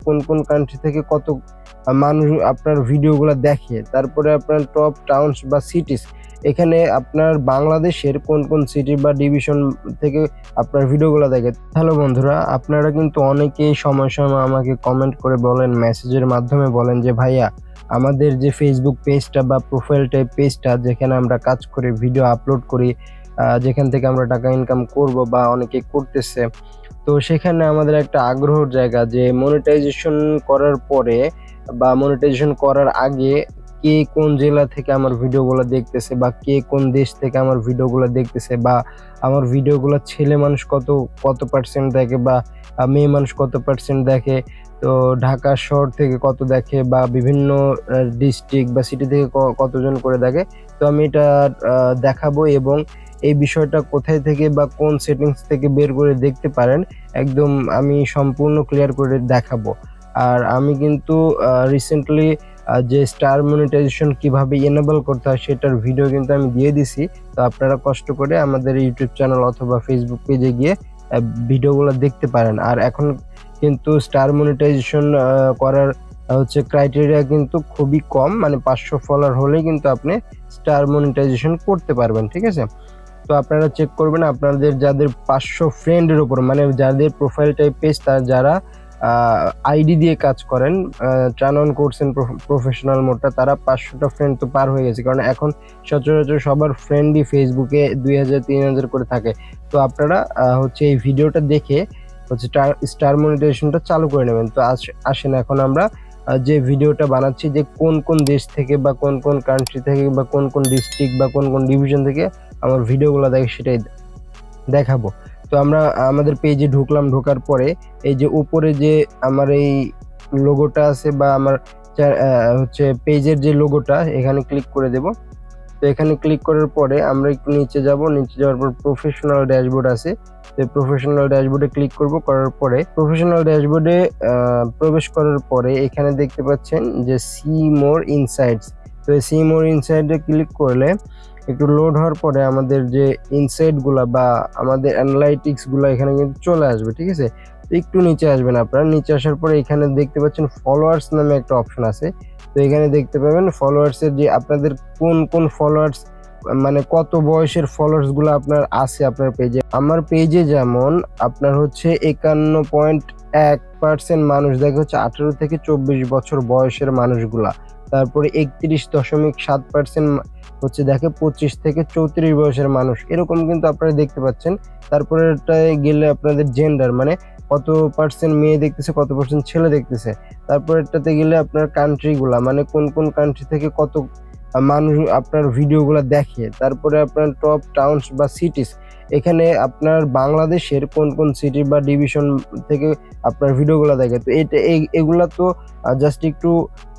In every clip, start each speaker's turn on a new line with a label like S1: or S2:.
S1: কোন কোন কান্ট্রি থেকে কত মানুষ আপনার ভিডিওগুলো দেখে, তারপরে আপনার টপ টাউনস বা সিটিস, এখানে আপনার বাংলাদেশের কোন কোন সিটি বা ডিভিশন থেকে আপনার ভিডিওগুলো দেখে। হ্যালো বন্ধুরা, আপনারা কিন্তু অনেকেই সময় সময় আমাকে কমেন্ট করে বলেন, মেসেজের মাধ্যমে বলেন যে ভাইয়া আমাদের যে ফেসবুক পেজটা বা প্রোফাইল টাইপ পেজটা যেখানে আমরা কাজ করি, ভিডিও আপলোড করি, যেখান থেকে আমরা টাকা ইনকাম করব বা অনেকে করতেছে, তো সেখানে আমাদের একটা আগ্রহের জায়গা যে মনিটাইজেশন করার পরে বা মনিটাইজেশন করার আগে কে কোন জেলা থেকে আমার ভিডিওগুলো দেখতেছে বা কে কোন দেশ থেকে আমার ভিডিওগুলো দেখতেছে, বা আমার ভিডিওগুলো ছেলে মানুষ কত কত পার্সেন্ট দেখে বা মেয়ে মানুষ কত পার্সেন্ট দেখে, তো ঢাকা শহর থেকে কত দেখে বা বিভিন্ন ডিস্ট্রিক্ট বা সিটি থেকে কতজন করে দেখে। তো আমি এটা দেখাবো এবং এই বিষয়টা কোথায় থেকে বা কোন সেটিংস থেকে বের করে দেখতে পারেন একদম আমি সম্পূর্ণ ক্লিয়ার করে দেখাবো। আর আমি কিন্তু রিসেন্টলি যে স্টার মনিটাইজেশন কিভাবে এনেবল করতে হয় সেটার ভিডিও কিন্তু আমি দিয়ে দিছি। তো আপনারা কষ্ট করে আমাদের ইউটিউব চ্যানেল অথবা ফেসবুক পেজে গিয়ে ভিডিওগুলো দেখতে পারেন। আর এখন কিন্তু স্টার মনিটাইজেশন করার ক্রাইটেরিয়া কিন্তু খুবই কম, মানে 500 ফলোয়ার হলেই কিন্তু আপনি স্টার মনিটাইজেশন করতে পারবেন, ঠিক আছে? তো আপনারা চেক করবেন আপনাদের যাদের 500 ফ্রেন্ডের উপর, মানে যাদের প্রোফাইল টাইপ পেজ, তার যারা আইডি দিয়ে কাজ করেন, টার্ন অন করছেন প্রফেশনাল মোডটা, তারা 500টা ফ্রেন্ড তো পার হয়ে গেছে, কারণ এখন সচরাচর সবার ফ্রেন্ডই ফেসবুকে 2000 3000 করে থাকে। তো আপনারা এই ভিডিওটা দেখে স্টার মনিটাইজেশনটা চালু করে নেবেন। তো আসেন এখন আমরা যে ভিডিওটা বানাচ্ছি যে কোন কোন দেশ থেকে বা কোন কোন কান্ট্রি থেকে বা কোন কোন ডিস্ট্রিক্ট বা কোন কোন ডিভিশন থেকে আমার ভিডিওগুলো দেখে সেটাই দেখাবো। তো আমরা আমাদের পেজে ঢুকলাম, ঢোকার পরে এই যে উপরে যে আমার এই লোগোটা আছে বা আমার পেজের যে লোগোটা, এখানে ক্লিক করে দেব। তো এখানে ক্লিক করার পরে আমরা একটু নিচে যাব, নিচে যাওয়ার পর প্রফেশনাল ড্যাশবোর্ড আছে, তো প্রফেশনাল ড্যাশবোর্ডে ক্লিক করব। করার পরে প্রফেশনাল ড্যাশবোর্ডে প্রবেশ করার পরে এখানে দেখতে পাচ্ছেন যে সি মোর ইনসাইটস। তো সি মোর ইনসাইটে ক্লিক করলে একটু লোড হওয়ার পরে আমাদের যে ইনসাইটগুলা বা আমাদের অ্যানালাইটিক্সগুলো এখানে কিন্তু চলে আসবে, ঠিক আছে? তো একটু নিচে আসবেন আপনারা, নিচে আসার পরে এখানে দেখতে পাচ্ছেন ফলোয়ার্স নামে একটা অপশন আছে। তো এখানে দেখতে পাবেন ফলোয়ার্সের যে আপনাদের কোন কোন ফলোয়ার্স, মানে কত বয়সের ফলোয়ার্স গুলো আপনার আছে আপনার পেজে। আমার পেজে যেমন আপনার 51.1% মানুষ দেখে 18 থেকে 24 বছর বয়সের মানুষগুলা, তারপরে 31.7% দেখে 25 থেকে 34 বয়সের মানুষ, এরকম কিন্তু আপনারা দেখতে পাচ্ছেন। তারপরে গেলে আপনাদের জেন্ডার, মানে কত পার্সেন্ট মেয়ে দেখতেছে, কত পার্সেন্ট ছেলে দেখতেছে। তারপর এটাতে গেলে আপনার কান্ট্রিগুলা, মানে কোন কোন কান্ট্রি থেকে কত মানুষ আপনার ভিডিওগুলো দেখে, তারপরে আপনার টপ টাউনস বা সিটিস, এখানে আপনার বাংলাদেশের কোন কোন সিটি বা ডিভিশন থেকে আপনার ভিডিওগুলো দেখে। তো এগুলা তো জাস্ট একটু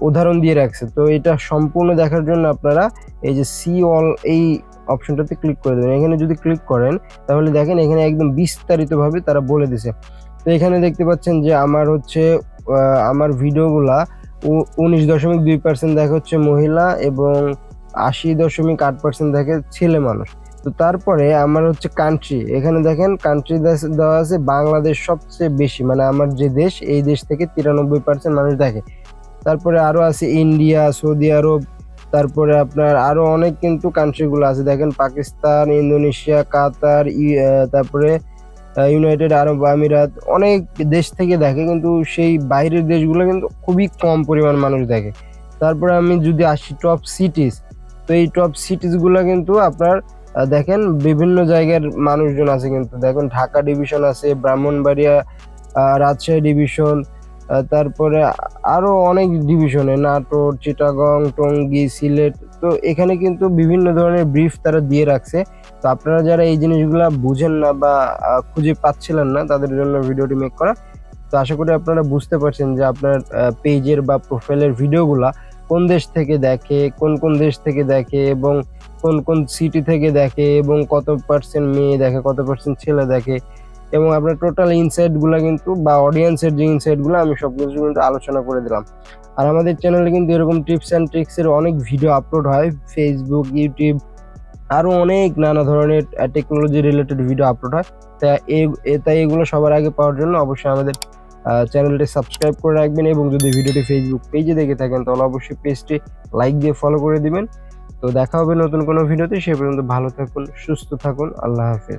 S1: উদাহরণ দিয়ে রাখছে। তো এটা সম্পূর্ণ দেখার জন্য আপনারা এই যে সি অল এই অপশনটাতে ক্লিক করে দেবেন। এখানে যদি ক্লিক করেন তাহলে দেখেন এখানে একদম বিস্তারিতভাবে তারা বলে দিছে। তো এখানে দেখতে পাচ্ছেন যে আমার ভিডিওগুলা 19.2% দেখে মহিলা এবং 80.8% দেখে ছেলে মানুষ। তো তারপরে আমার কান্ট্রি, এখানে দেখেন কান্ট্রি দেওয়া আছে বাংলাদেশ সবচেয়ে বেশি, মানে আমার যে দেশ, এই দেশ থেকে 93% মানুষ দেখে। তারপরে আরো আছে ইন্ডিয়া, সৌদি আরব, তারপরে আপনার আরো অনেক কিন্তু কান্ট্রিগুলো আছে, দেখেন পাকিস্তান, ইন্দোনেশিয়া, কাতার, তারপরে ইউনাইটেড আরব আমিরাত, অনেক দেশ থেকে দেখে, কিন্তু সেই বাইরের দেশগুলো কিন্তু খুবই কম পরিমাণ মানুষ দেখে। তারপরে আমি যদি আসি টপ সিটিস, তো এই টপ সিটিসগুলো কিন্তু আপনার দেখেন বিভিন্ন জায়গার মানুষজন আছে, কিন্তু দেখুন ঢাকা ডিভিশন আছে, ব্রাহ্মণবাড়িয়া, রাজশাহী ডিভিশন, তারপরে আরো অনেক ডিভিশনে নাটোর, চিটাগং, টঙ্গী, সিলেট। তো এখানে কিন্তু বিভিন্ন ধরনের ব্রিফ তারা দিয়ে রাখছে। তো আপনারা যারা এই জিনিসগুলা বুঝেন না বা খুঁজে পাচ্ছিলেন না, তাদের জন্য ভিডিওটি মেক করা। তো আশা করি আপনারা বুঝতে পারছেন যে আপনার পেজের বা প্রোফাইলের ভিডিওগুলা কোন দেশ থেকে দেখে, কোন কোন দেশ থেকে দেখে এবং কোন কোন সিটি থেকে দেখে এবং কত পার্সেন্ট মেয়ে দেখে, কত পার্সেন্ট ছেলে দেখে, এবং আপনার টোটাল ইনসাইটগুলো কিন্তু বা অডিয়েন্সের যে ইনসাইটগুলো আমি সবকিছু কিন্তু আলোচনা করে দিলাম। আর আমাদের চ্যানেলে কিন্তু এরকম টিপস অ্যান্ড ট্রিক্সের অনেক ভিডিও আপলোড হয়, ফেসবুক, ইউটিউব, আরো অনেক নানা ধরনের টেকনোলজি রিলেটেড ভিডিও আপলোড হয়। তাই এগুলো সবার আগে পাওয়ার জন্য অবশ্যই আমাদের চ্যানেলটি সাবস্ক্রাইব করে রাখবেন এবং যদি ভিডিওটি ফেসবুক পেজে দেখে থাকেন তাহলে অবশ্যই পেজটি লাইক দিয়ে ফলো করে দিবেন। তো দেখা হবে নতুন কোনো ভিডিওতে, সে পর্যন্ত ভালো থাকুন, সুস্থ থাকুন, আল্লাহ হাফেজ।